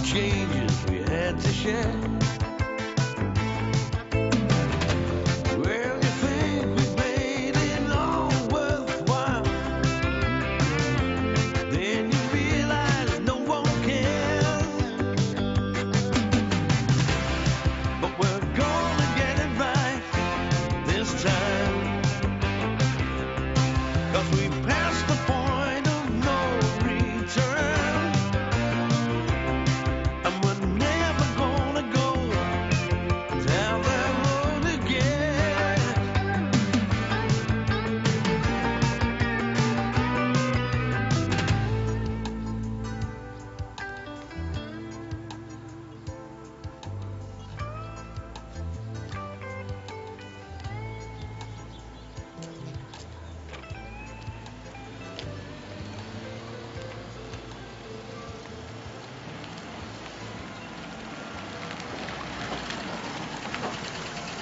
changes we had to share. Well, you think we made it all worthwhile, then you realize no one cares. But we're gonna get it right this time, 'cause we passed the point of no return, and we're never gonna go down that road again.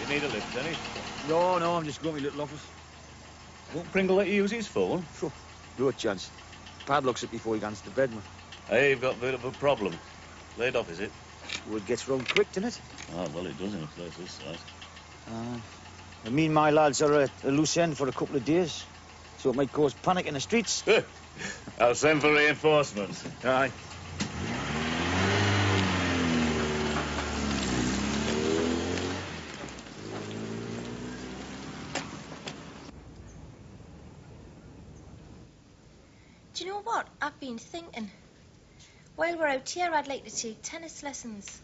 You need a lift, Denny? No, I'm just going to my little office. Won't Pringle let you use his phone? Sure. No chance. Padlocks it before he gets to bed, man. Hey, you've got a bit of a problem. Laid off, is it? Word gets round quick, doesn't it? Oh, well, it does in a place this size. Me and my lads are at a loose end for a couple of days, so it might cause panic in the streets. I'll send for reinforcements. Aye. Do you know what? I've been thinking. While we're out here, I'd like to take tennis lessons.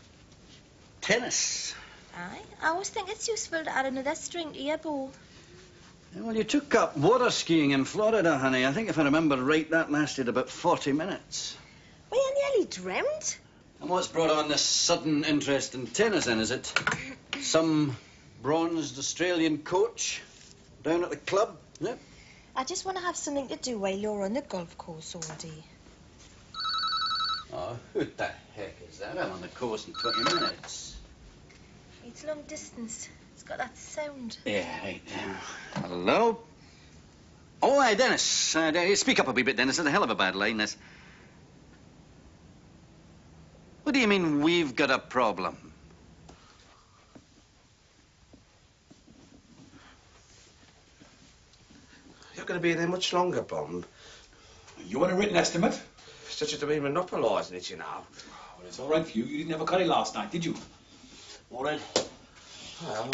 Tennis? Aye. I always think it's useful to add another string to your bow. Yeah, well, you took up water skiing in Florida, honey. I think if I remember right, that lasted about 40 minutes. Well, you nearly drowned. And what's brought on this sudden interest in tennis, then, is it? Some bronzed Australian coach down at the club? Yeah. I just want to have something to do while you're on the golf course all day. Oh, who the heck is that? I'm on the course in 20 minutes. It's long distance. It's got that sound. Yeah, right. Hello? Oh, hey, Dennis. Speak up a wee bit, Dennis. It's a hell of a bad line, this. What do you mean we've got a problem? You're going to be there much longer, Bond. You want a written estimate? Such as to be monopolising it, you know. Well, it's all right for you. You didn't have a curry last night, did you? All right. Well,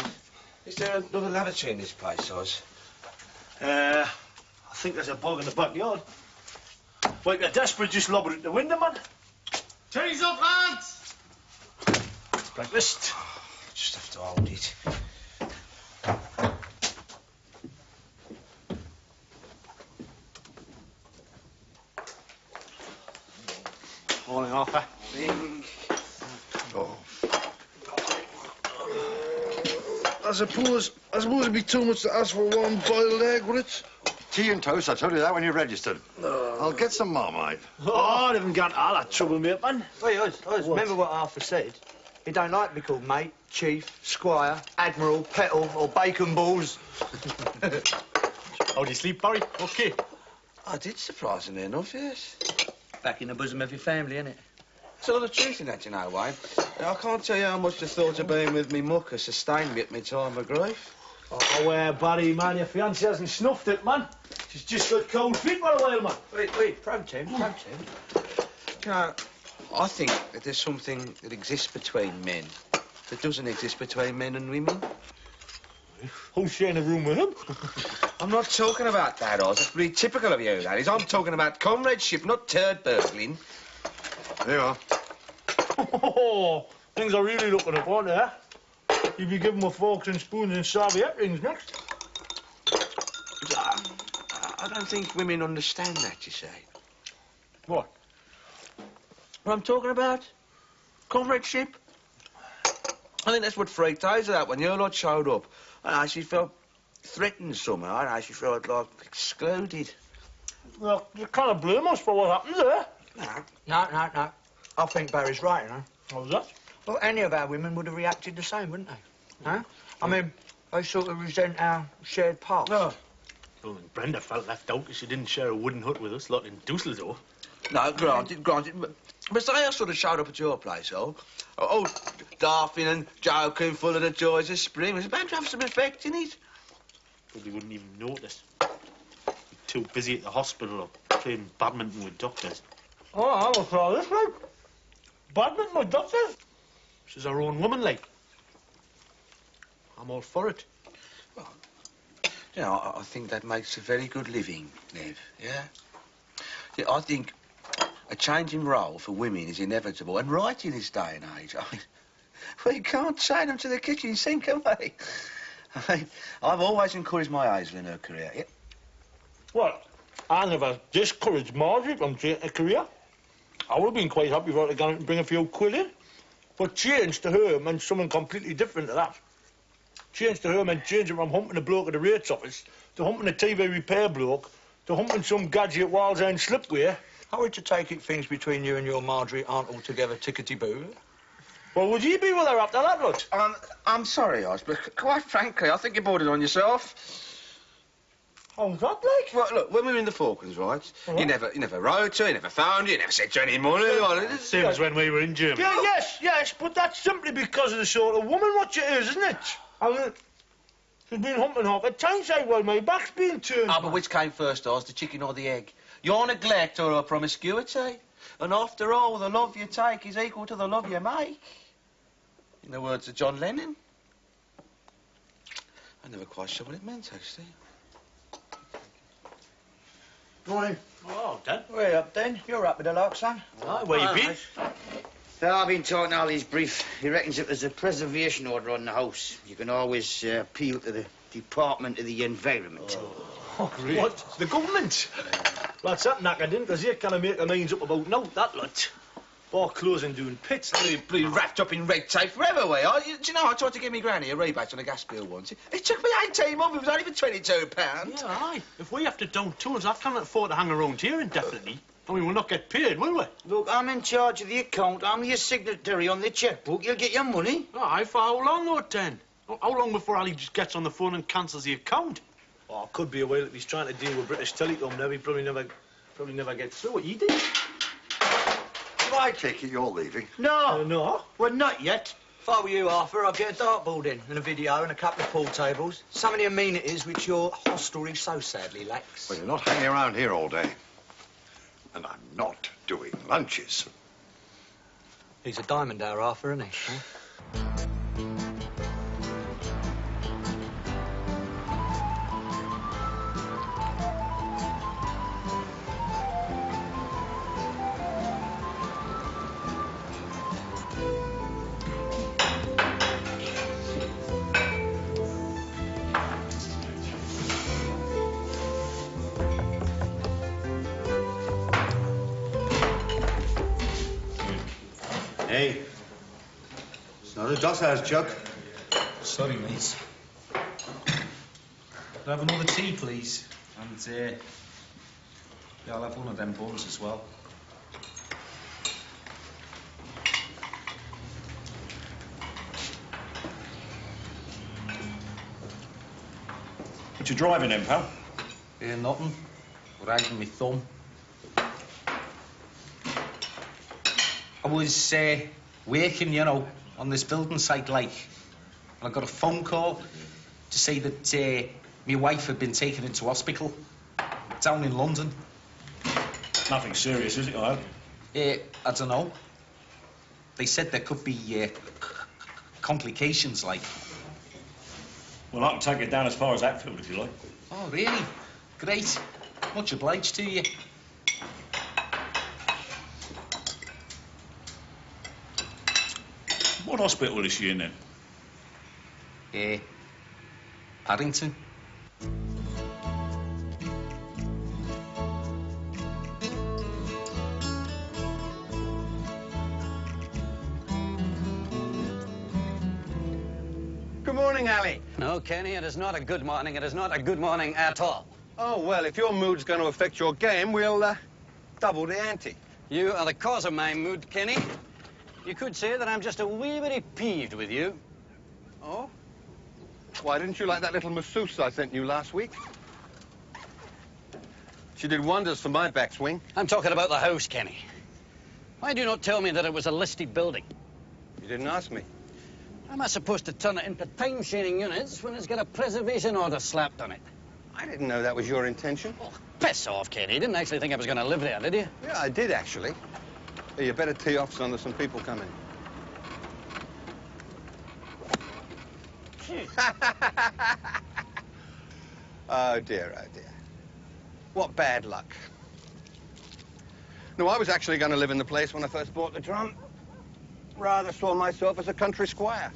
is there another lavatory in this place, Oz? I think there's a bug in the backyard. Well, you're desperate, just lob it at the window, man. Trees up, lads! Breakfast. Just have to hold it. Morning, Arthur. Oh. I suppose it'd be too much to ask for one boiled egg, would it? Tea and toast, I told you that when you registered. I'll get some more, mate. Oh, I haven't got all that trouble, mate, man. Wait, Oz, remember what Arthur said? He don't like to be called mate, chief, squire, admiral, petal, or bacon balls. How do you sleep, Barry? Okay. I did, surprisingly enough, yes. Back in the bosom of your family, innit? There's a lot of truth in that, you know, Wayne. I can't tell you how much the thought of being with me muck has sustained me at my time of grief. Oh, Barry, man, your fiancée hasn't snuffed it, man. She's just got cold feet for a while, man. Wait, Pro-Tim. You know, I think that there's something that exists between men that doesn't exist between men and women. Who's sharing a room with him? I'm not talking about that, Oz. That's pretty typical of you, that is. I'm talking about comradeship, not turd burgling. There you are. Oh, things are really looking up, aren't they? You'll be giving me forks and spoons and serviette rings next. I don't think women understand that, you see. What? What I'm talking about? Comradeship. I think that's what freaked out when your lot showed up. I actually felt threatened somehow. I actually felt like excluded. Well, you can't blame us for what happened there. No. I think Barry's right, you know. How's that? Well, any of our women would have reacted the same, wouldn't they? Huh? I mean, they sort of resent our shared past. Oh. Well, and Brenda felt left out because she didn't share a wooden hut with us, lot in Dusseldorf. No, granted. But But say I sort of showed up at your place, laughing and joking, full of the joys of spring. It's bound to have some effect in it. Probably wouldn't even notice. You're too busy at the hospital or playing badminton with doctors. Oh, I will try this, like. Badminton with doctors? She's our own woman, like. I'm all for it. Well, you know, I think that makes a very good living, Nev, yeah? Yeah, I think a changing role for women is inevitable, and right in this day and age. I mean, we can't chain them to the kitchen sink, can we? I mean, I've always encouraged my Hazel in her career. Yeah. Well, I never discouraged Marjorie from taking a career. I would have been quite happy for her to go out and bring a few quid in. But change to her meant something completely different to that. Change to her meant changing from humping a bloke at the rates office to humping a TV repair bloke to humping some gadget at Wild's End slipway. How would you take it things between you and your Marjorie aren't altogether tickety-boo? Well, would you be with her after that, lot? I'm sorry, Oz, but quite frankly, I think you brought it on yourself. How's that like? Well, look, when we were in the Falklands, right, you never wrote her, you never found her, you never sent her any money. Same as when we were in Germany. Yeah, yes, but that's simply because of the sort of woman what she is, isn't it? I mean, she's been humping half at Tyneside while my back's been turned. Ah, but which came first, Oz, the chicken or the egg? Your neglect or her promiscuity? And after all, the love you take is equal to the love you make. In the words of John Lennon. I never quite sure what it meant, actually. Morning. Oh, Dan. Way up, then. You're up with the lark, son. Aye, where you been? Well, I've been talking to Ollie's brief. He reckons if there's a preservation order on the house, you can always appeal to the Department of the Environment. Oh, really? What? The government? Well, that's that knackered in, because they can't make their minds up about now, that lot. Or closing doing pits. Bloody wrapped up in red tape forever, we are. Do you know, I tried to give me granny a rebate on a gas bill once. It took me 18 months. It was only for £22. Yeah, aye. If we have to down tools, I can't afford to hang around here indefinitely. I mean, we'll not get paid, will we? Look, I'm in charge of the account. I'm your signatory on the checkbook. You'll get your money. Aye, for how long, though, then? How long before Ali just gets on the phone and cancels the account? Oh, it could be a while if he's trying to deal with British Telecom now. He probably never gets through what you did. I take it you're leaving. No. No. Well, not yet. If I were you, Arthur, I'd get a dartboard in and a video and a couple of pool tables. Some of the amenities which your hostelry so sadly lacks. Well, you're not hanging around here all day. And I'm not doing lunches. He's a diamond hour, Arthur, isn't he? Huh? Hey. It's not a dog's house, Chuck. Sorry, mate. Could I have another tea, please? And, yeah, I'll have one of them buns as well. What you driving in, pal? Nothing. Raising my thumb. I was working, you know, on this building site, like, and I got a phone call to say that my wife had been taken into hospital down in London. Nothing serious, is it, I hope? I don't know. They said there could be complications, like. Well, I can take it down as far as Hatfield, if you like. Oh, really? Great. Much obliged to you. What hospital is she in, then? Paddington. Good morning, Ali. No, Kenny, it is not a good morning. It is not a good morning at all. Oh, well, if your mood's going to affect your game, we'll double the ante. You are the cause of my mood, Kenny. You could say that I'm just a wee bit peeved with you. Oh? Why didn't you like that little masseuse I sent you last week? She did wonders for my backswing. I'm talking about the house, Kenny. Why do you not tell me that it was a listed building? You didn't ask me. How am I supposed to turn it into time-sharing units when it's got a preservation order slapped on it? I didn't know that was your intention. Oh, piss off, Kenny. You didn't actually think I was going to live there, did you? Yeah, I did, actually. Hey, you better tee off, son. There's some people coming. Oh, dear, oh, dear. What bad luck. No, I was actually going to live in the place when I first bought the drum. Rather saw myself as a country squire.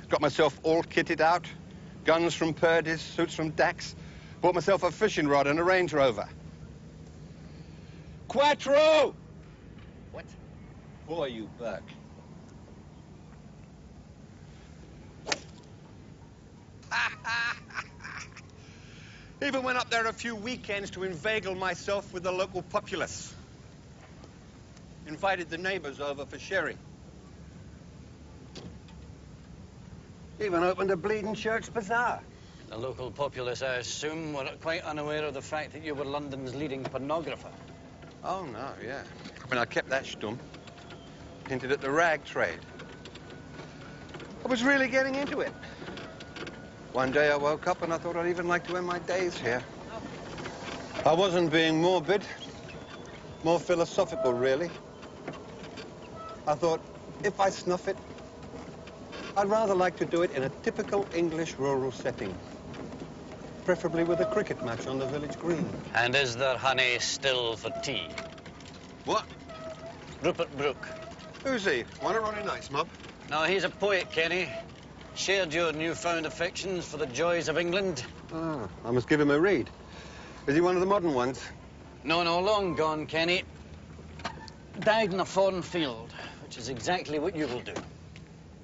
Got myself all kitted out. Guns from Purdy's, suits from Dax. Bought myself a fishing rod and a Range Rover. Quattro! What? Boy, you buck. Even went up there a few weekends to inveigle myself with the local populace. Invited the neighbors over for sherry. Even opened a bleeding church bazaar. The local populace, I assume, were quite unaware of the fact that you were London's leading pornographer. Oh, no, yeah. I mean, I kept that stum. Hinted at the rag trade. I was really getting into it. One day I woke up and I thought I'd even like to end my days here. I wasn't being morbid, more philosophical, really. I thought, if I snuff it, I'd rather like to do it in a typical English rural setting. Preferably with a cricket match on the village green. And is there honey still for tea? What? Rupert Brooke. Who's he? One of Ronnie Knight's mob? No, he's a poet, Kenny. Shared your newfound affections for the joys of England. Ah, I must give him a read. Is he one of the modern ones? No, long gone, Kenny. Died in a foreign field, which is exactly what you will do.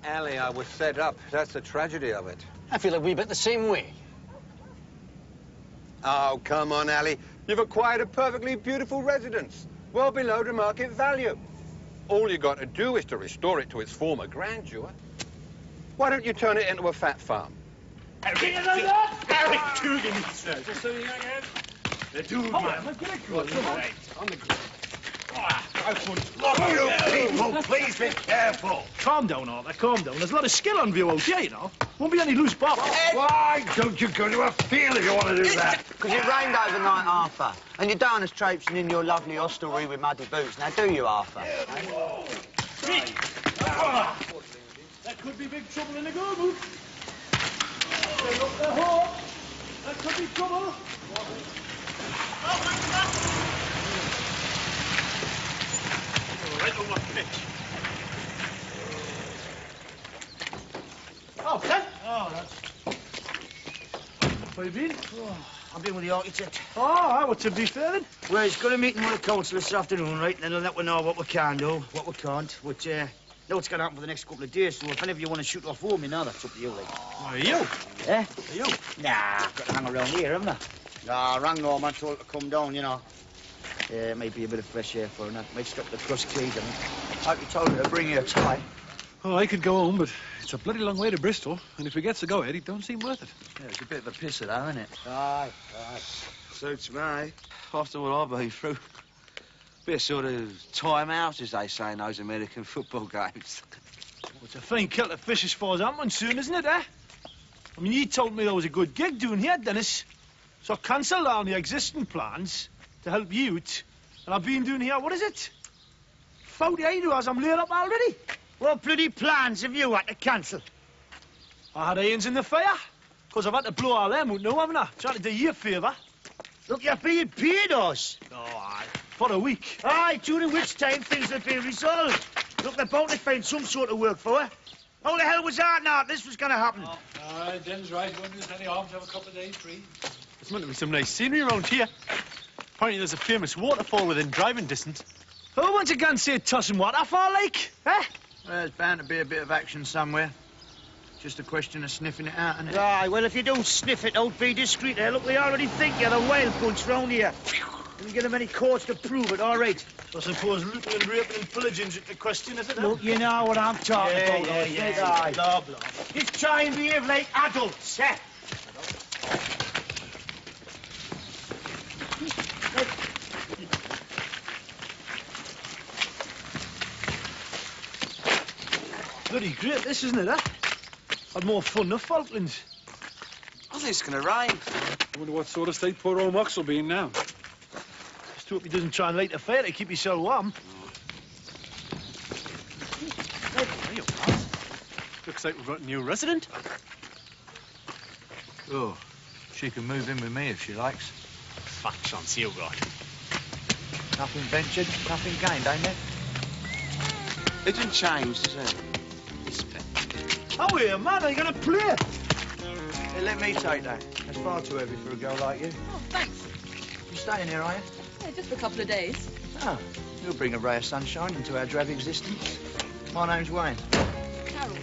Allie, I was set up. That's the tragedy of it. I feel a wee bit the same way. Oh, come on, Allie. You've acquired a perfectly beautiful residence, well below the market value. All you got to do is to restore it to its former grandeur. Why don't you turn it into a fat farm? Eric Toogan, sir. Just so you know, the dude, man. On the ground. You people, please be careful. Calm down, Arthur, calm down. There's a lot of skill on view out here, you know. Won't be any loose bob. Why don't you go to a field if you want to do that? Because it rained overnight, Arthur. And you don't want us traipsing in your lovely hostelry with muddy boots. Now, do you, Arthur? That could be big trouble in the go boot. Look the hole. That could be trouble. Right over pitch. Oh, Ken? Oh, that's... Where you been? Oh, I've been with the architect. Oh, what's to be fair then? Well, he's got a meeting with the council this afternoon, right? And then he'll let me know what we can do, what we can't. But, know what's going to happen for the next couple of days, so if any of you want to shoot off home, you know, that's up to you, like. Are you? Eh? Are you? Nah, I've got to hang around here, haven't I? Nah, I rang Norman, told her to come down, you know. It might be a bit of fresh air for her, and that might stop the cross keys. I you told her to bring you a tie. Oh, I could go home, but it's a bloody long way to Bristol, and if he gets to go ahead, it don't seem worth it. Yeah, it's a bit of a pisser, though, isn't it? Aye. Suits me. After what I've been through. Bit of sort of time out, as they say in those American football games. Well, it's a fine kilt of fish as far as I'm concerned, isn't it, eh? I mean, you told me there was a good gig doing here, Dennis. So I cancelled down the existing plans to help you out. And I've been doing here, what is it? 48 hours, I'm laid up already. What bloody plans have you had to cancel? I had irons in the fire. Because I've had to blow all them out now, haven't I? Trying to do you a favour. Look, you're being paid us. Oh, aye. For a week. Aye, during which time things will be resolved. Look, they're bound to find some sort of work for her. How the hell was that now? This was going to happen. Oh, Den's right. Wouldn't do us any harm to have a couple of days free. There's meant to be some nice scenery around here. Apparently there's a famous waterfall within driving distance. Who wants to go and see a tossing waterfall, like? Eh? Well, there's bound to be a bit of action somewhere. Just a question of sniffing it out, isn't it? Aye, well, if you don't sniff it out, be discreet there. Look, they already think you're the wild bunch round here. Didn't give them any cause to prove it, all right. I suppose looting and raping and pillaging's the question, is it? Look, you know what I'm talking about. Yeah. Blah, blah. Just try and behave like adults, eh? Bloody great, this, isn't it, eh? Had more fun than Falklands. I think it's going to rain. I wonder what sort of state poor old Mox will be in now. Just hope he doesn't try and light the fire to keep himself warm. Looks like we've got a new resident. Oh, she can move in with me if she likes. Fat chance you got. Nothing ventured, nothing gained, ain't it? It didn't change, does it? Oh, here, man, are you going to play? Hey, let me take that. That's far too heavy for a girl like you. Oh, thanks. You staying here, are you? Yeah, just for a couple of days. Oh, you'll bring a ray of sunshine into our drab existence. My name's Wayne. Carol.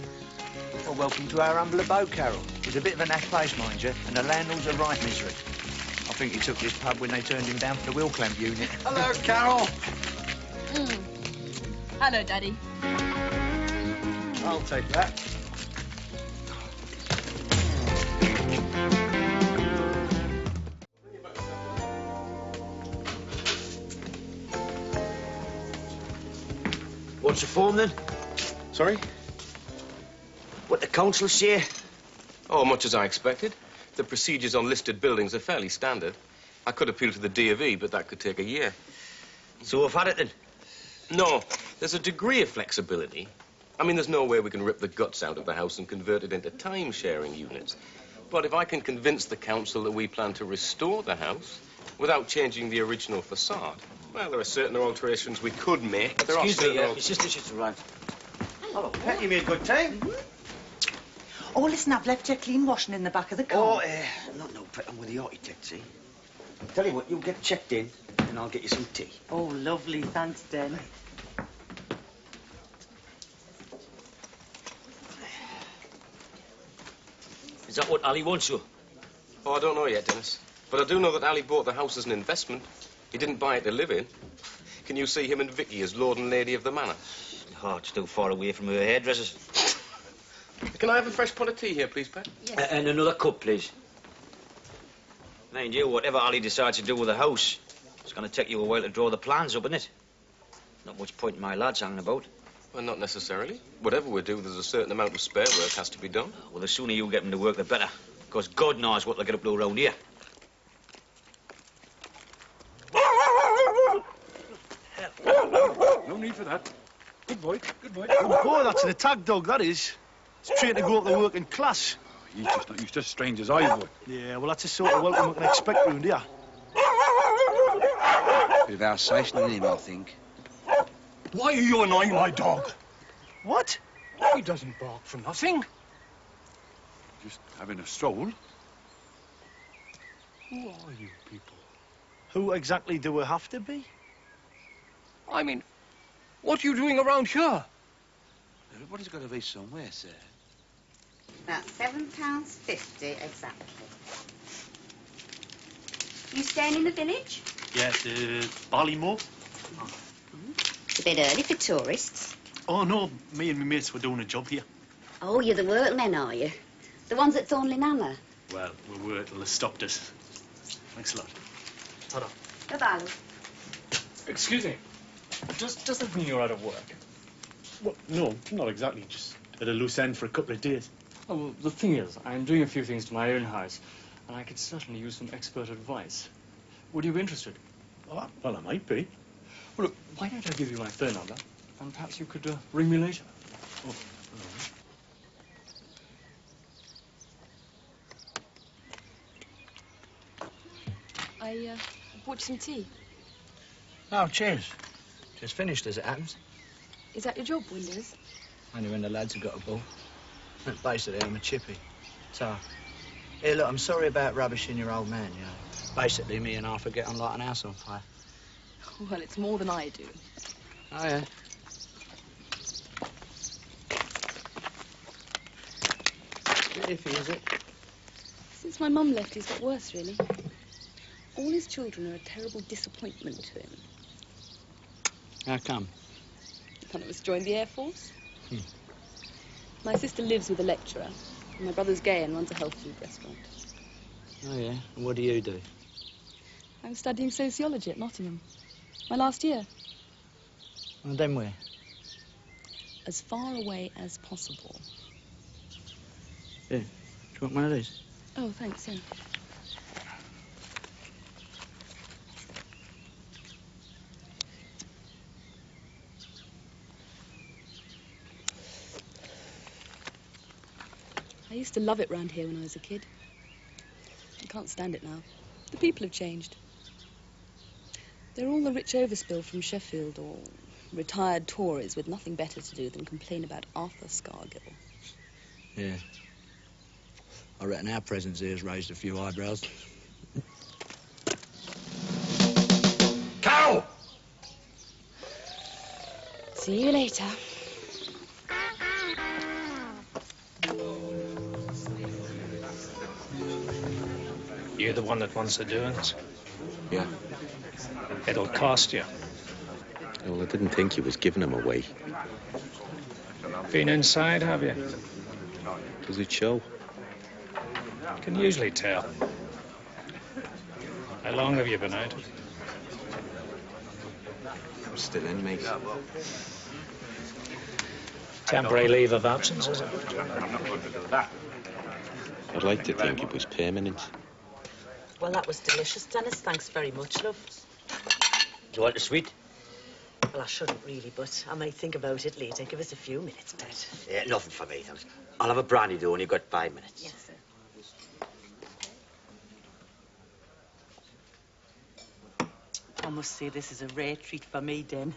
Well, welcome to our humble abode, Carol. It's a bit of a naff place, mind you, and the landlord's a right misery. I think he took this pub when they turned him down for the wheel clamp unit. Hello, Carol. Hello, Daddy. I'll take that. What's the form, then? Sorry? What the council say? Oh, much as I expected. The procedures on listed buildings are fairly standard. I could appeal to the D of E, but that could take a year. So we've had it, then? No, there's a degree of flexibility. I mean, there's no way we can rip the guts out of the house and convert it into time-sharing units. But if I can convince the council that we plan to restore the house without changing the original facade, well, there are certain alterations we could make. But there are Excuse me, certain my sister just arrived. Hello, Pet, you made good time. Oh, listen, I've left your clean washing in the back of the car. Oh, no, Pet, I'm with the architect, see? Tell you what, you'll get checked in, and I'll get you some tea. Oh, lovely. Thanks, Den. Is that what Ali wants you? Oh, I don't know yet, Dennis. But I do know that Ali bought the house as an investment. He didn't buy it to live in. Can you see him and Vicky as lord and lady of the manor? Oh, it's too far away from her hairdressers. Can I have a fresh pot of tea here, please, Pat? Yes. And another cup, please. Mind you, whatever Ali decides to do with the house, it's going to take you a while to draw the plans up, isn't it? Not much point in my lads hanging about. Well, not necessarily. Whatever we do, there's a certain amount of spare work has to be done. Well, the sooner you get them to work, the better. Because God knows what they'll get up to around here. No need for that. Good boy, good boy. Good boy, that's an attack dog, that is. It's trained to go up the working class. He's just not used to strangers either. Yeah, well, that's the sort of welcome we can expect round here. Bit of Alsatian in him, I think. Why are you annoying my dog? What? He doesn't bark for nothing. Just having a stroll. Who are you people? Who exactly do we have to be? I mean, what are you doing around here? Everybody's got to be somewhere, sir. That's £7.50 exactly. You staying in the village? Yes, Ballymore. It's a bit early for tourists. Oh, no, me and my mates were doing a job here. Oh, you're the workmen, are you? The ones at Thornley Manor? Well, we'll work till they stopped us. Thanks a lot. Ta-da. Bye-bye. Excuse me. Does that mean you're out of work? Well, no, not exactly. Just at a loose end for a couple of days. Oh, well, the thing is, I'm doing a few things to my own house, and I could certainly use some expert advice. Would you be interested? Oh, well, I might be. Well, look, why don't I give you my phone number, and perhaps you could ring me later? Oh, I bought you some tea. Oh, cheers. Just finished, as it happens. Is that your job, Windows? Only when the lads have got a ball. Basically, I'm a chippy. So, here, look, I'm sorry about rubbishing your old man, you know. Basically, me and Arthur get on like an house on fire. Well, it's more than I do. Oh, yeah? Bit iffy, is it? Since my mum left, he's got worse, really. All his children are a terrible disappointment to him. How come? None of us joined the Air Force. My sister lives with a lecturer. And my brother's gay and runs a health food restaurant. Oh, yeah? And what do you do? I'm studying sociology at Nottingham. My last year. Well, then where? as far away as possible. Yeah. Do you want one of these? Oh, thanks, yeah. I used to love it round here when I was a kid. I can't stand it now. The people have changed. They're all the rich overspill from Sheffield or retired Tories with nothing better to do than complain about Arthur Scargill. Yeah. I reckon our presence here's raised a few eyebrows. Cow! See you later. You're the one that wants the doings. Yeah. It'll cost you. Well, I didn't think you was giving them away. Been inside, have you? Does it show? Can usually tell. How long have you been out? I'm still in, mate. Temporary leave of absence, is it? I'd like to think it was permanent. Well, that was delicious, Dennis. Thanks very much, love. Do you want a sweet? Well, I shouldn't really, but I might think about it later. Give us a few minutes, Pet. Yeah, nothing for me, thanks. I'll have a brandy, though, and you've got 5 minutes. Yes, sir. I must say this is a rare treat for me, Den.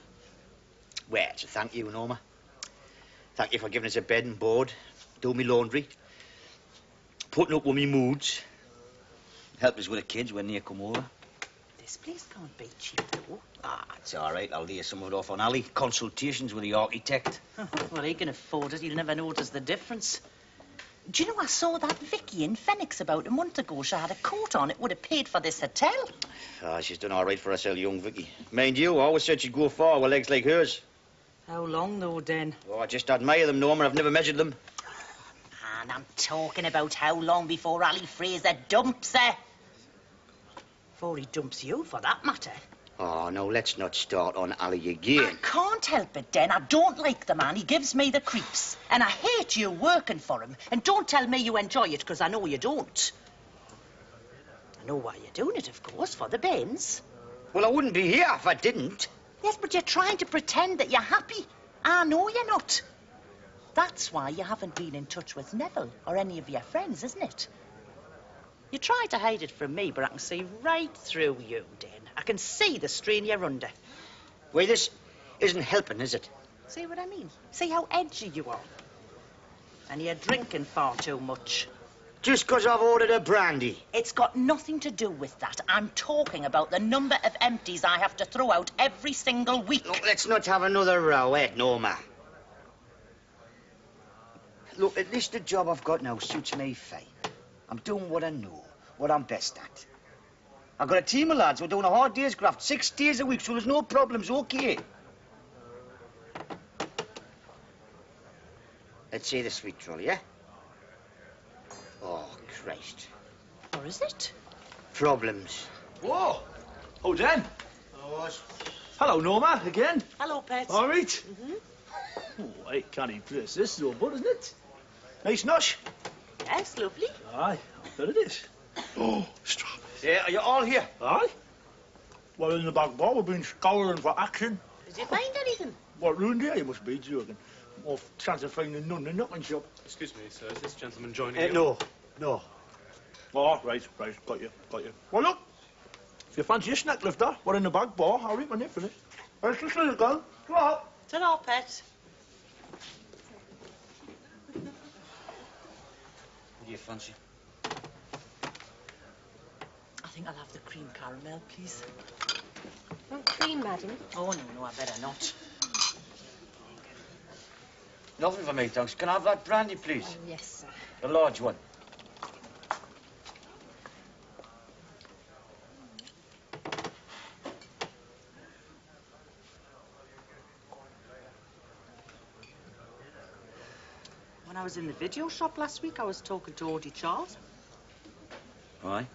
Well, it's a thank you, Norma. Thank you for giving us a bed and board, doing me laundry, putting up with me moods, help us with the kids when they come over. This place can't be cheap, though. Ah, it's all right. I'll lay some of it off on Ali. Consultations with the architect. Well, he can afford it. He'll never notice the difference. Do you know, I saw that Vicky in Phoenix about a month ago. She had a coat on. It would have paid for this hotel. Ah, she's done all right for herself, young Vicky. Mind you, I always said she'd go far with legs like hers. How long, though, Den? Oh, I just admire them, Norma. I've never measured them. And I'm talking about how long before Ali Fraser dumps her. Before he dumps you, for that matter. Oh, no, let's not start on Ali again. I can't help it, Den. I don't like the man. He gives me the creeps. And I hate you working for him. And don't tell me you enjoy it, because I know you don't. I know why you're doing it, of course, for the bins. Well, I wouldn't be here if I didn't. Yes, but you're trying to pretend that you're happy. I know you're not. That's why you haven't been in touch with Neville or any of your friends, isn't it? You try to hide it from me, but I can see right through you, Den. I can see the strain you're under. Well, this isn't helping, is it? See what I mean? See how edgy you are? And you're drinking far too much. Just 'cause I've ordered a brandy. It's got nothing to do with that. I'm talking about the number of empties I have to throw out every single week. Look, let's not have another row, Norma. Look, at least the job I've got now suits me fine. I'm doing what I know, what I'm best at. I've got a team of lads who are doing a hard day's graft 6 days a week, so there's no problems, okay? Let's say the sweet trolley, yeah? Oh, Christ. Or is it? Problems. Whoa! Oh, Dan. Hello, Norma, again. Hello, Pet. All right. Oh, I can't place this, though, but isn't it? Nice nosh. Yes, lovely. Aye, I bet it is. Oh, strawberries. Yeah, are you all here? Aye. Well, in the back bar, we've been scouring for action. Did you find anything? What, ruined here? You must be joking. More chance of finding none in the knocking shop. Excuse me, sir. Is this gentleman joining you? No. Oh, right. Got you. Well, look. If you fancy a snack lifter, we're in the back bar. I'll eat my nip in it. Let's just let it go. Come on. Ta-ra, Pet. What do you fancy? I think I'll have the cream caramel, please. Want cream, madam? Oh, no, I better not. Nothing for me, thanks. Can I have that brandy, please? Oh, yes, sir. The large one. When I was in the video shop last week, I was talking to Audie Charles. Aye?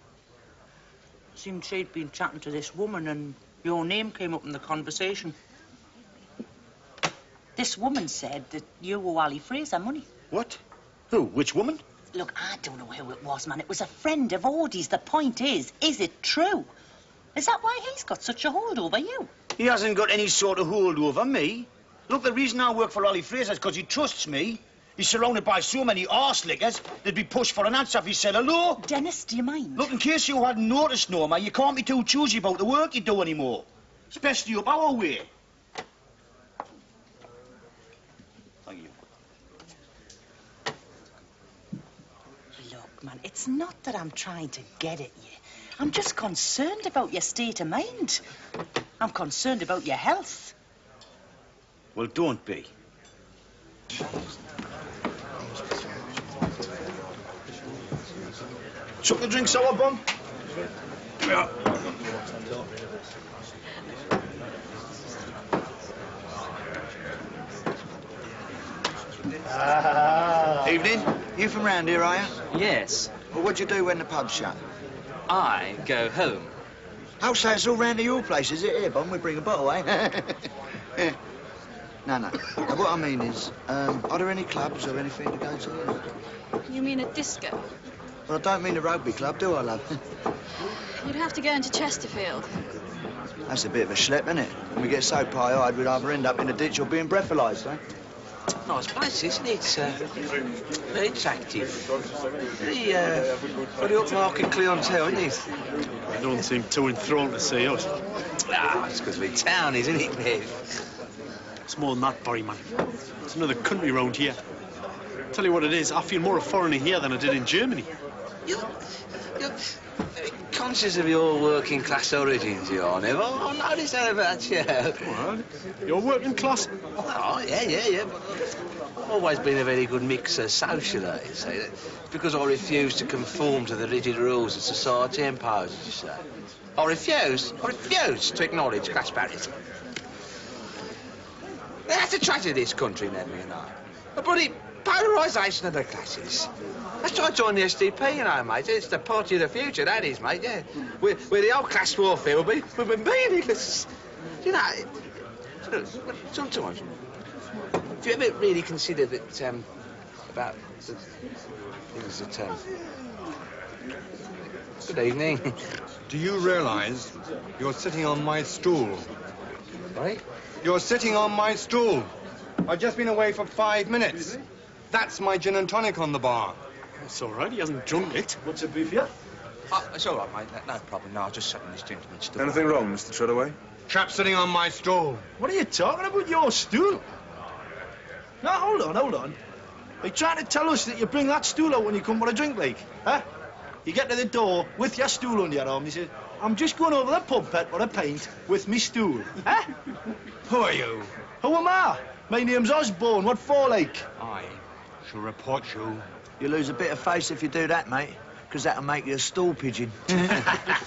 Seemed she'd been chatting to this woman and your name came up in the conversation. This woman said that you owe Ali Fraser money. What? Who? Which woman? Look, I don't know who it was, man. It was a friend of Audie's. The point is it true? Is that why he's got such a hold over you? He hasn't got any sort of hold over me. Look, the reason I work for Ollie Fraser is because he trusts me. He's surrounded by so many arse-lickers, they'd be pushed for an answer if he said hello. Dennis, do you mind? Look, in case you hadn't noticed, Norma, you can't be too choosy about the work you do anymore. Especially up our way. Thank you. Look, man, it's not that I'm trying to get at you. I'm just concerned about your state of mind. I'm concerned about your health. Well, don't be. Took the drink sour bomb? Yeah. Evening. You from round here, are you? Yes. Well, what do you do when the pub's shut? I go home. Oh, so it's all round to your place, is it? Here, Bon, we bring a bottle, eh? Yeah. No. What I mean is, are there any clubs or anything to go to? You mean a disco? Well, I don't mean a rugby club, do I, love? You'd have to go into Chesterfield. That's a bit of a schlep, isn't it? When we get so pie-eyed, we'd either end up in a ditch or being breathalyzed, eh? Nice place, isn't it? Very attractive. Very upmarket clientele, isn't it? They don't seem too enthralled to see us. Ah, it's because we're town, isn't it, Nev? It's more than that, Barry, man. It's another country round here. Tell you what it is, I feel more a foreigner here than I did in Germany. You're very conscious of your working class origins, you are, Nev. I noticed that about you. What? You're working class? Oh, yeah. I've always been a very good mixer socially, you see. Because I refuse to conform to the rigid rules that society imposes, you see. I refuse to acknowledge class parity. That's the tragedy of this country, Nev, you know. A bloody polarisation of the classes. That's why I joined the SDP, you know, mate. It's the party of the future, that is, mate, yeah. Where the old class warfare will be meaningless. You know, sometimes, have you ever really considered that, about the things that, Good evening. Do you realise you're sitting on my stool? Right? You're sitting on my stool. I've just been away for 5 minutes. That's my gin and tonic on the bar. It's all right, he hasn't drunk it. What's it be for you? Oh, it's all right, mate. No problem. No, I'll just sit on this gentleman's stool. Anything wrong, Mr. Treadaway? Chap sitting on my stool. What are you talking about, your stool? No, hold on. Are you trying to tell us that you bring that stool out when you come for a drink, like? Huh? You get to the door with your stool under your arm, you say, I'm just going over the pub pet for a pint with me stool. Huh? Who are you? Who am I? My name's Osborne. What for, like? I shall report you. You lose a bit of face if you do that, mate. Because that'll make you a stool pigeon.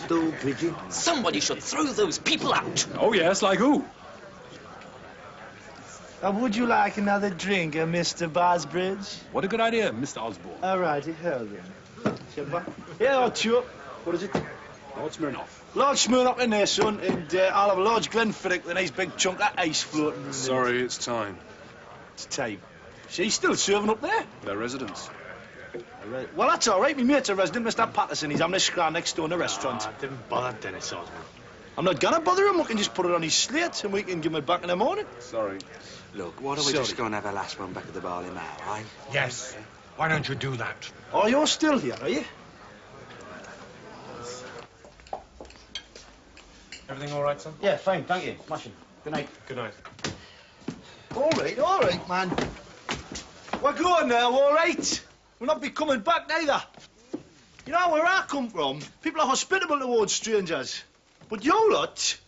Stool pigeon. Somebody should throw those people out. Oh, yes, like who? Would you like another drink, Mr. Bosbridge? What a good idea, Mr. Osborne. All right, hell then. Yeah, I'll chew up. What is it? Lord Smirnoff. Lord Smirnoff in there, son, and I'll have a large Glenfiddich with a nice big chunk of ice floating. Sorry, it's time. It's time. She's still serving up there? Their residence. Well, that's all right. Me mate's a resident, Mr. Patterson. He's having a scran next door in the restaurant. Didn't bother Dennis Osborne. I'm not gonna bother him. We can just put it on his slate and we can give him it back in the morning. Sorry. Look, why don't we just go and have a last one back at the barley now, eh? Yes. Why don't you do that? Oh, you're still here, are you? Everything all right, son? Yeah, fine, thank you. Smashing. Good night. Good night. All right, man. We're going now, all right? We'll not be coming back, neither. You know where I come from? People are hospitable towards strangers. But you lot,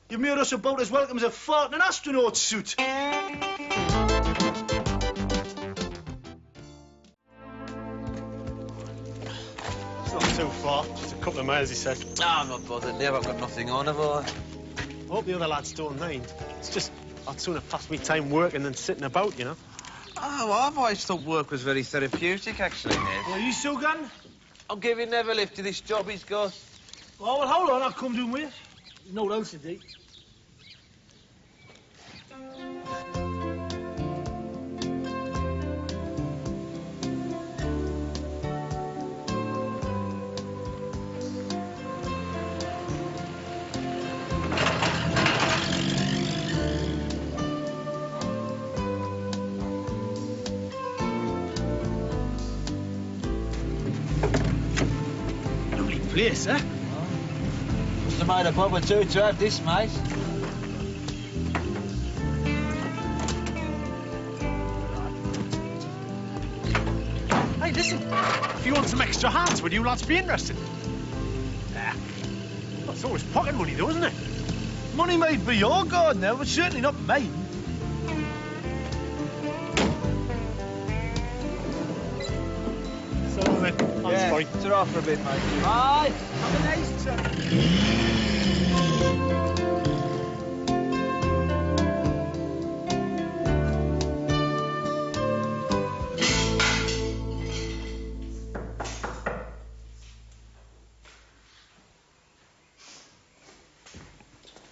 you've made us about as welcome as a fart in an astronaut suit. It's not too far. Just a couple of miles, he said. Ah, I'm not bothered, Nev. I've got nothing on, have I? I hope the other lads don't mind. It's just, I'd sooner pass me time working than sitting about, you know? Oh, well, I've always thought work was very therapeutic, actually, Nev. Are you still gone? I'm giving Nev a lift to this job he's got. Oh, well, hold on. I'll come down with you. There's no else to do. place, eh? Must have made a bob or two to have this, mate. Hey, listen. If you want some extra hands, would you lads be interested? That's always pocket money, though, isn't it? Money made for your garden now, but certainly not mine. So, then, I'm sorry. It's off for a bit, mate. Bye. Have a nice trip.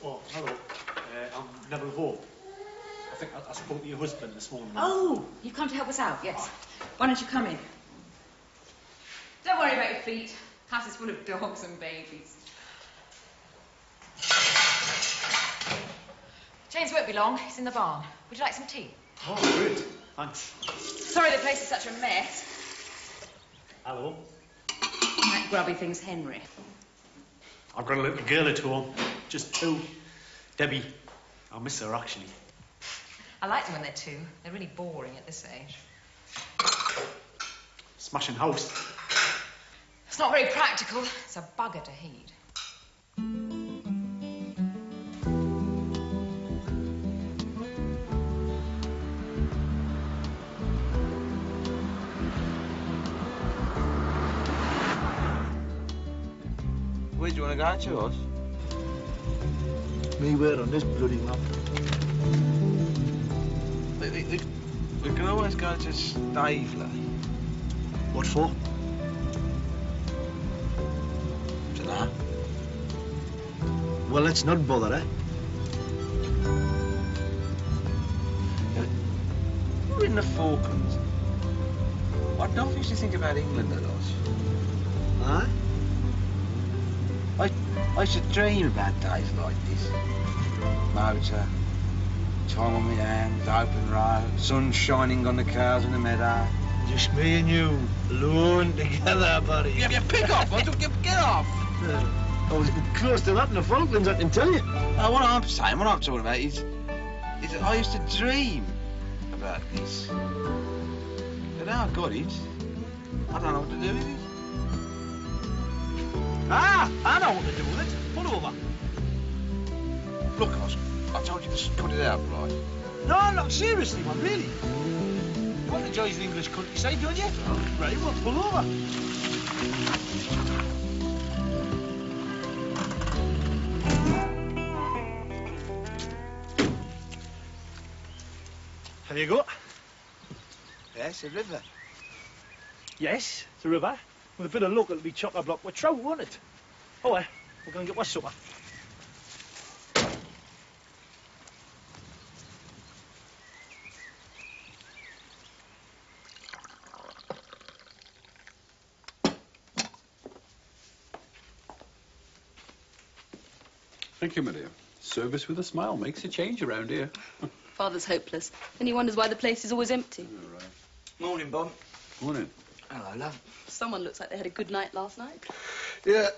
Oh, hello. I'm Neville Hope. I think I spoke to your husband this morning. Oh, you've come to help us out, yes. Why don't you come in? Don't worry about your feet. House is full of dogs and babies. James won't be long. He's in the barn. Would you like some tea? Oh, good. Thanks. Sorry the place is such a mess. Hello. That grubby thing's Henry. I've got a little girl at home. Just 2. Debbie. I miss her, actually. I like them when they're 2. They're really boring at this age. Smashing house. It's not very practical. It's a bugger to heat. Where do you want to go to, us? Me word on this bloody map. We can always go to Stavely. What for? Dunno. Well, let's not bother, eh? We're in the Falklands. I don't used to think about England a lot. Huh? I used to dream about days like this. Motor, time on my hands, open road, sun shining on the cows in the meadow. Just me and you, alone together, buddy. Yeah, pick off! Get off! I was close to that in the Falklands, I can tell you. What I'm saying, what I'm talking about is that I used to dream about this. But now I've got it, I don't know what to do with it. Ah, I know what to do with it. Pull over. Look, I told you to put it out, right? No, no, seriously, man, really. You want to enjoy the English countryside, don't you? Right, well, pull over. There you go. Yes, a river. Yes, it's a river. With a bit of luck, it'll be chock-a-block with trout, won't it? Oh, well, we're going to get our supper. Thank you, my dear. Service with a smile makes a change around here. Father's hopeless. Then he wonders why the place is always empty. All right. Morning, Bob. Morning. Hello, love. Someone looks like they had a good night last night. Yeah,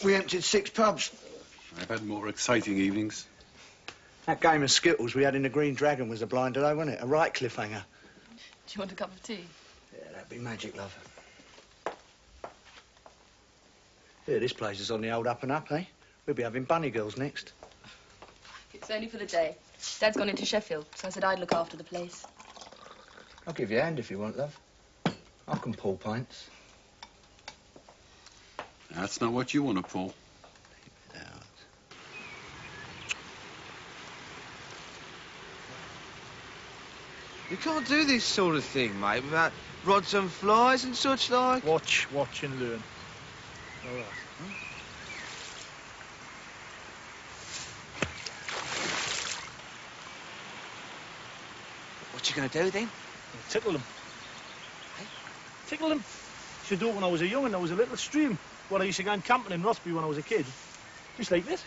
we emptied 6 pubs. I've had more exciting evenings. That game of Skittles we had in the Green Dragon was a blinder, though, wasn't it? A right cliffhanger. Do you want a cup of tea? Yeah, that'd be magic, love. Yeah, this place is on the old up and up, eh? We'll be having bunny girls next. It's only for the day. Dad's gone into Sheffield, so I said I'd look after the place. I'll give you a hand if you want, love. I can pull pints. That's not what you want to pull. You can't do this sort of thing, mate, without rods and flies and such like. Watch and learn. All right. What you gonna do then? Tickle them. Tickle them. Used to do it when I was a young and there was a little stream where I used to go camping in Rossby when I was a kid. Just like this.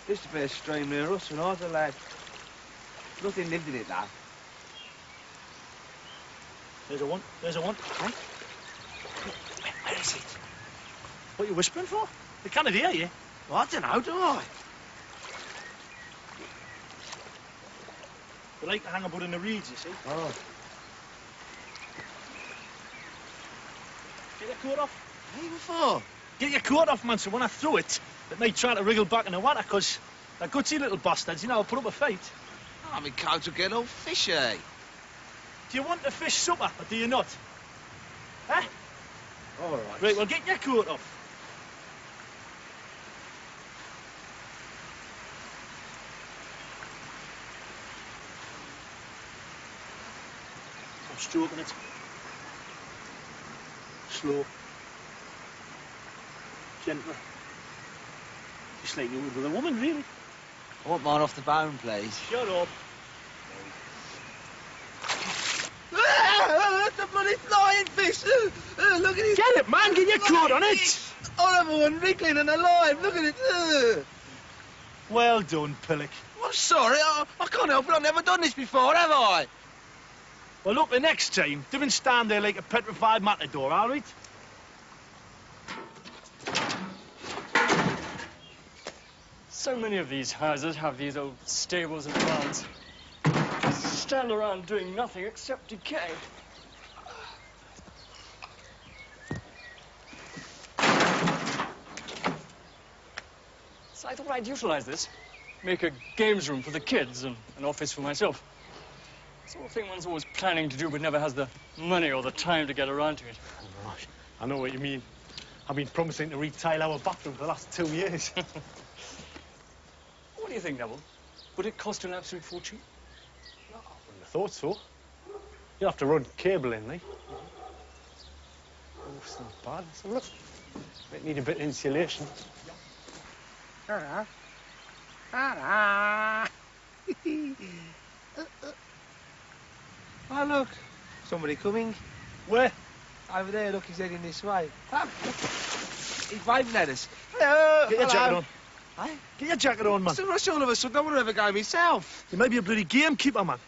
Used to be a stream near us when I was a lad. Nothing lived in it, though. There's a one. There's a one. Right? Where is it? What are you whispering for? They can't hear you. Well, I don't know, do I? They like to hang about in the reeds, you see. Oh. Get your coat off. Hey, what for? Get your coat off, man, so when I throw it, it may try to wriggle back in the water, because they're gutsy little bastards, you know, will put up a fight. Oh, my coat will get all fishy. Do you want the fish supper, or do you not? Huh? All right. Right, well, get your coat off. I'm stroking it. Slow. Gentle. Just like you would with a woman, really. I want mine off the bone, please. Shut up. The bloody flying fish! Look at it! Get it, man! Get your coat on it! Horrible one, wriggling and alive! Look at it! Well done, Pillock. I'm sorry, I can't help it. I've never done this before, have I? Well, look, the next time, don't stand there like a petrified matador, all right? So many of these houses have these old stables and barns. Stand around doing nothing except decay. So I thought I'd utilize this. Make a games room for the kids and an office for myself. Sort of thing one's always planning to do but never has the money or the time to get around to it. Right. I know what you mean. I've been promising to retile our bathroom for the last 2 years. What do you think, Neville? Would it cost an absolute fortune? I wouldn't have thought so. You'll have to run cable in, like. Oh, it's not bad. Let's have a look. Might need a bit of insulation. Ta-da. Oh, look. Somebody coming. Where? Over there, look, he's heading this way. He's waving at us. Hello. Get your jacket on. Hey? Get your jacket on, man. So rush all of us, so I don't want to ever go myself. You may be a bloody gamekeeper, man.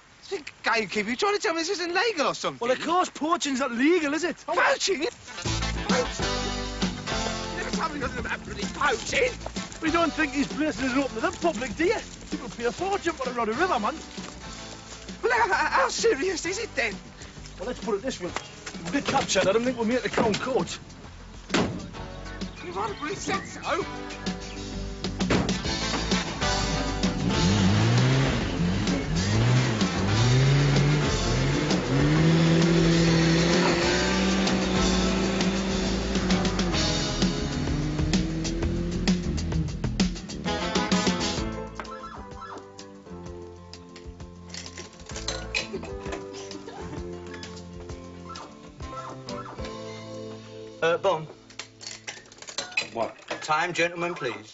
Gamekeeper? You trying to tell me this isn't legal or something? Well, of course, poaching's not legal, is it? Poaching? Poaching? You never told me nothing about bloody poaching. We don't think these places are open to the public, do you? People pay a fortune for a rod of river, man. Well, how serious is it then? Well, let's put it this way. We'll get captured. I don't think we'll make the Crown Court. You want to really said so? Bon. What? Time, gentlemen, please.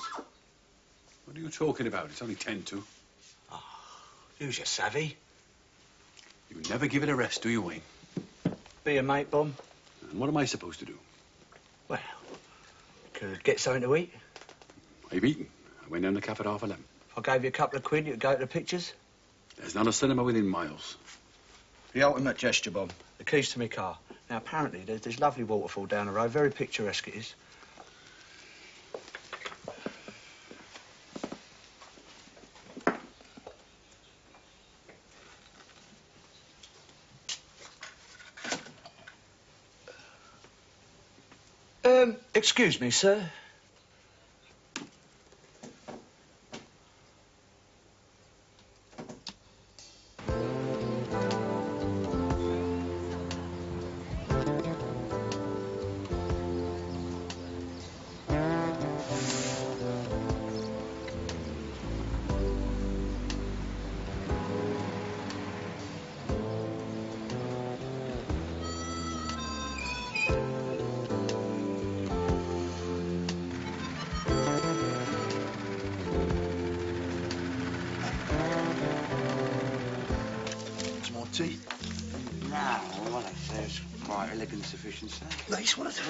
What are you talking about? It's only 10 to. Who's your savvy? You never give it a rest, do you, Wayne? Be a mate, Bon. And what am I supposed to do? Well, could get something to eat. I've eaten. I went down the cafe at 11:30. If I gave you a couple of quid, you'd go to the pictures. There's not a cinema within miles. The ultimate gesture, Bon. The keys to my car. Now, apparently, there's this lovely waterfall down the road. Very picturesque it is. Excuse me, sir. Tea? No, well, that sounds quite elegant sufficiency. Nice, what is it?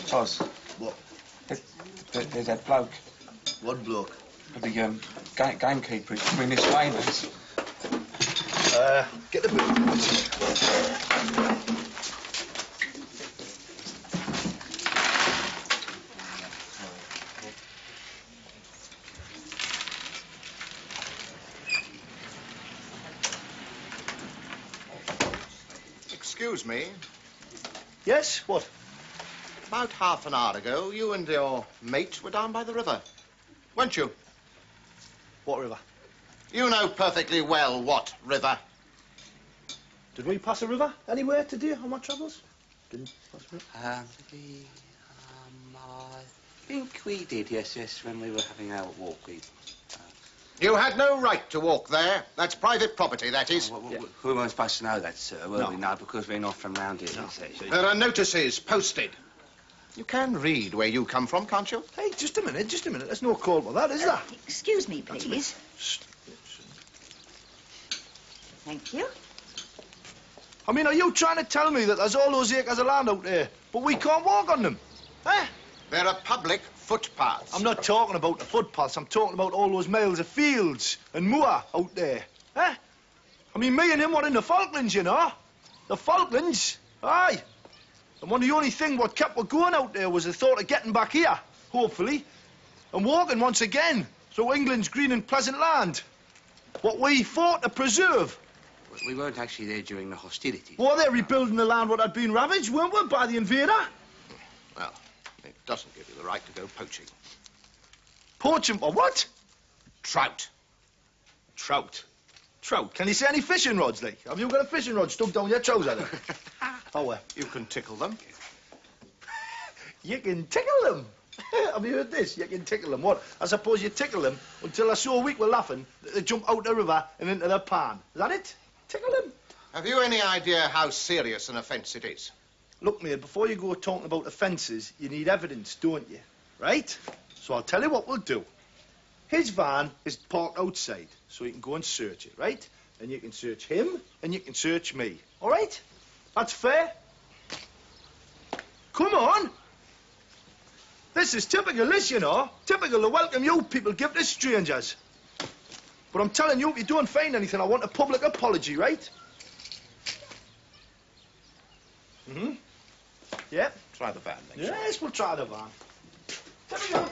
Toz. What? There's that bloke. What bloke? The gamekeeper. He's coming this way, mate. Get the boot. Excuse me. Yes, what? About half an hour ago, you and your mate were down by the river, weren't you? What river? You know perfectly well what river. Did we pass a river anywhere today on my travels? Didn't pass a river? I think we did, yes, when we were having our walk. You had no right to walk there. That's private property, that is. We weren't supposed to know that, sir, were we? No, because we're not from round here. There are notices posted. You can read where you come from, can't you? Hey, just a minute. There's no call for that, is there? Excuse me, please. Thank you. I mean, are you trying to tell me that there's all those acres of land out there, but we can't walk on them? Eh? There are public footpaths. I'm not talking about the footpaths. I'm talking about all those miles of fields and moor out there. Eh? I mean, me and him were in the Falklands, you know. The Falklands? Aye. And one of the only things what kept us going out there was the thought of getting back here, hopefully, and walking once again through England's green and pleasant land. What we fought to preserve. We weren't actually there during the hostilities. Well, they're rebuilding the land what had been ravaged, weren't we, by the invader? Well, it doesn't give you the right to go poaching. Poaching for what? Trout. Trout. Can you see any fishing rods, like? Have you got a fishing rod stuck down your trouser there? Oh, you can tickle them. You can tickle them? Have you heard this? You can tickle them. What? I suppose you tickle them until they're so weak with laughing that they jump out the river and into the pan. Is that it? Tickle them. Have you any idea how serious an offence it is? Look, mate, before you go talking about offences, you need evidence, don't you? Right? So I'll tell you what we'll do. His van is parked outside, so you can go and search it, right? And you can search him, and you can search me. All right? That's fair? Come on! This is typical, this, you know. Typical the welcome you people give to strangers. But I'm telling you, if you don't find anything, I want a public apology, right? Mm-hmm. Yeah? Try the van, then. Yes, we'll try the van. There we go.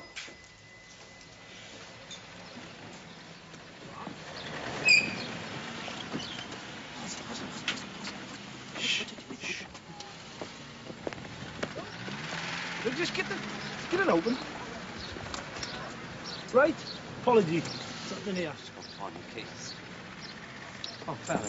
We'll just get it open. Right? Apology. Something here. On the keys. Oh, fair.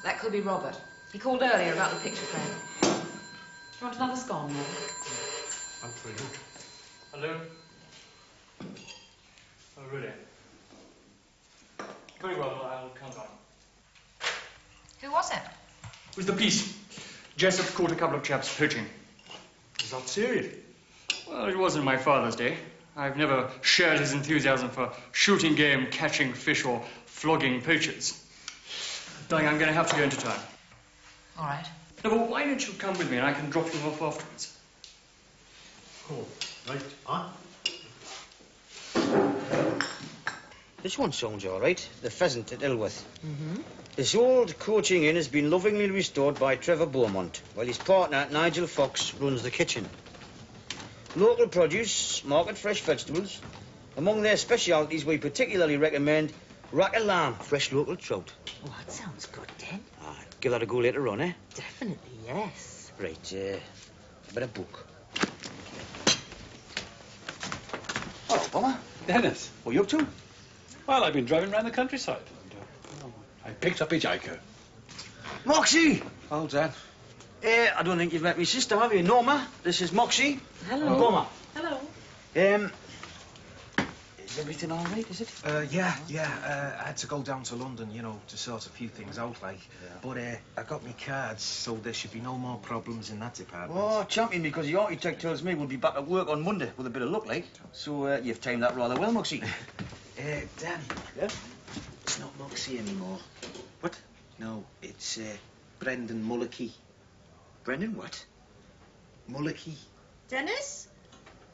That could be Robert. He called earlier about the picture frame. Do you want another scone, Mum? I'm free. Hello? Oh, really? Very well, I'll come down. Who was it? It was the police. Jessup caught a couple of chaps poaching. Is that serious? Well, it wasn't my father's day. I've never shared his enthusiasm for shooting game, catching fish, or flogging poachers. Darling, I'm going to have to go into town. All right. No, but why don't you come with me and I can drop you off afterwards? Oh, right. Huh? This one sounds all right. The pheasant at Ilworth. Mm-hmm. This old coaching inn has been lovingly restored by Trevor Beaumont, while his partner, Nigel Fox, runs the kitchen. Local produce, market fresh vegetables. Among their specialities, we particularly recommend rack of lamb, fresh local trout. Oh, that sounds good, then. Give that a go later on, eh? Definitely, yes. Right, a bit of book. Oh, Bomber. Dennis, what are you up to? Well, I've been driving around the countryside. And, I picked up a Hitchhiker. Moxie! Oh, Dad. I don't think you've met my sister, have you? Norma, this is Moxie. Hello. And Bomber. Hello. Is everything all right, is it? Yeah. I had to go down to London, you know, to sort a few things out, like. Yeah. But I got me cards, so there should be no more problems in that department. Oh, champion, because the architect tells me we'll be back at work on Monday with a bit of luck, like. So you've timed that rather well, Moxie. Dan. Yeah? It's not Moxie anymore. What? No, it's Brendan Mullicky. Brendan what? Mullicky. Dennis,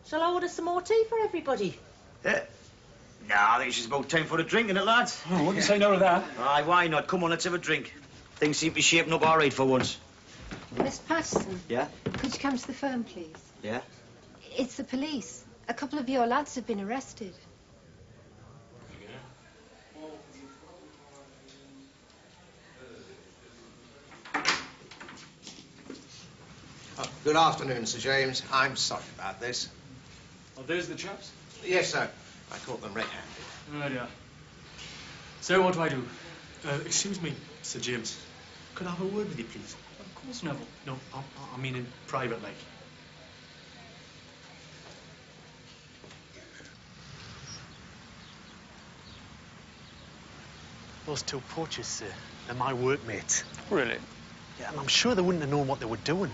shall I order some more tea for everybody? No, I think it's just about time for a drink, innit, lads? Oh, wouldn't say no to that. Aye, why not? Come on, let's have a drink. Things seem to be shaping up all right for once. Mr. Patterson, Yeah? could you come to the phone, please? Yeah? It's the police. A couple of your lads have been arrested. Oh, good afternoon, Sir James. I'm sorry about this. Oh, there's the chaps? Yes, sir. I caught them red-handed. Oh, dear. So what do I do? Excuse me, Sir James. Could I have a word with you, please? Of course, Neville. No, I mean in private, like. Those two poachers, sir, they're my workmates. Really? Yeah, and I'm sure they wouldn't have known what they were doing.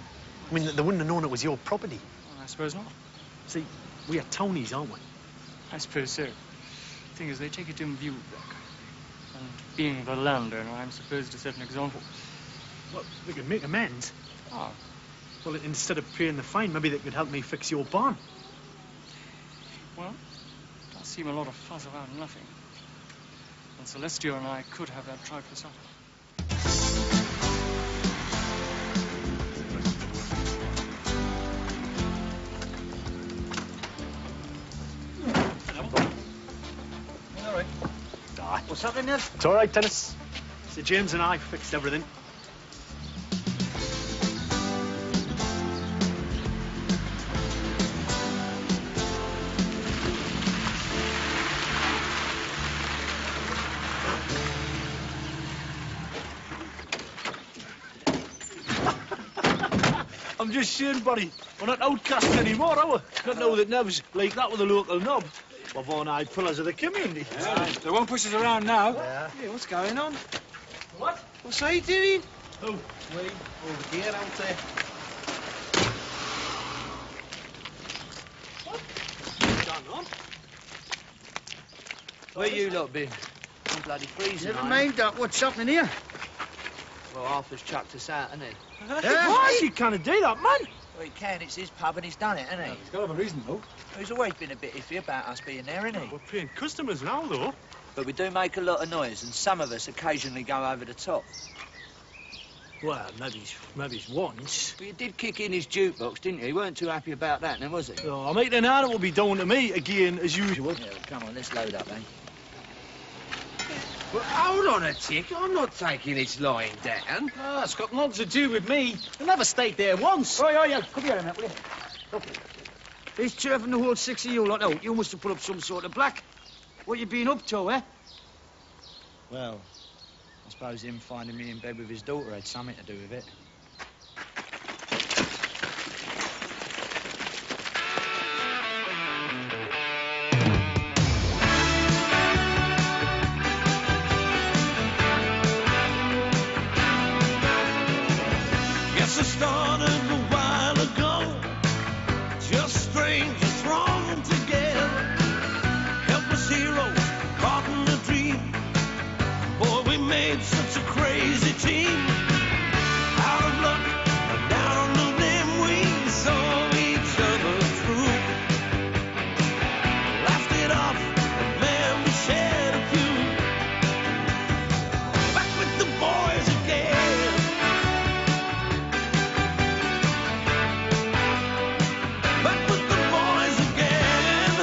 I mean, they wouldn't have known it was your property. I suppose not. See, we are townies, aren't we? I suppose so. The thing is, they take a dim view of that. And being the landowner, I'm supposed to set an example. Well, we could make amends. Ah. Well, instead of paying the fine, maybe they could help me fix your barn. Well, it does seem a lot of fuss about nothing. And Celestia and I could have that trifle settled. What's happening there? It's all right, Dennis. Sir James and I fixed everything. I'm just saying, buddy, we're not outcasts anymore, are we? Not now that Nev's like that with a local knob. We're born-eyed pillars of the community. Yeah, they won't push us around now. Yeah. Hey, what's going on? What? What's he doing? Oh, Me, over here, out there. what's going on? Where you lot been? I'm bloody freezing. Never mind that. What's happening here? Well, Arthur's chucked us out, hasn't he? Yeah? You can't do that, man. Well, he can. It's his pub and he's done it, hasn't he? He's got to have a reason, though. He's always been a bit iffy about us being there, hasn't he? We're paying customers now, though. But we do make a lot of noise, and some of us occasionally go over the top. Well, maybe once. Well, you did kick in his jukebox, didn't you? He weren't too happy about that, then, was he? Oh, I make the night it will be doing to me again, as usual. Yeah, well, come on, let's load up, then. Well, hold on a tick. I'm not taking it lying down. Ah, it's got nothing to do with me. I never stayed there once. Oh, yeah. Come here a minute, will you? Okay. He's turfing the whole six of you lot out. You must have put up some sort of black. What you been up to, eh? Well, I suppose him finding me in bed with his daughter had something to do with it. Guess I started a while ago. Just strangers thrown together. Helpless heroes caught in a dream. Boy, we made such a crazy team. Out of luck, down the limb, we saw each other through. Laughed it off, and man, we shared a few. Back with the boys again. Back with the boys again.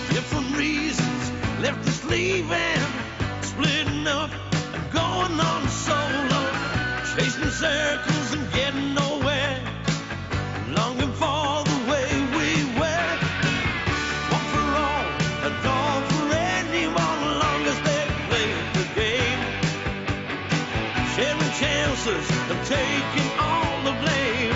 Different reasons left us leaving, splitting up and going on solo, chasing circles and getting nowhere, longing for the way we were. One for all and all for anyone, long as they played the game. Sharing chances and taking all the blame.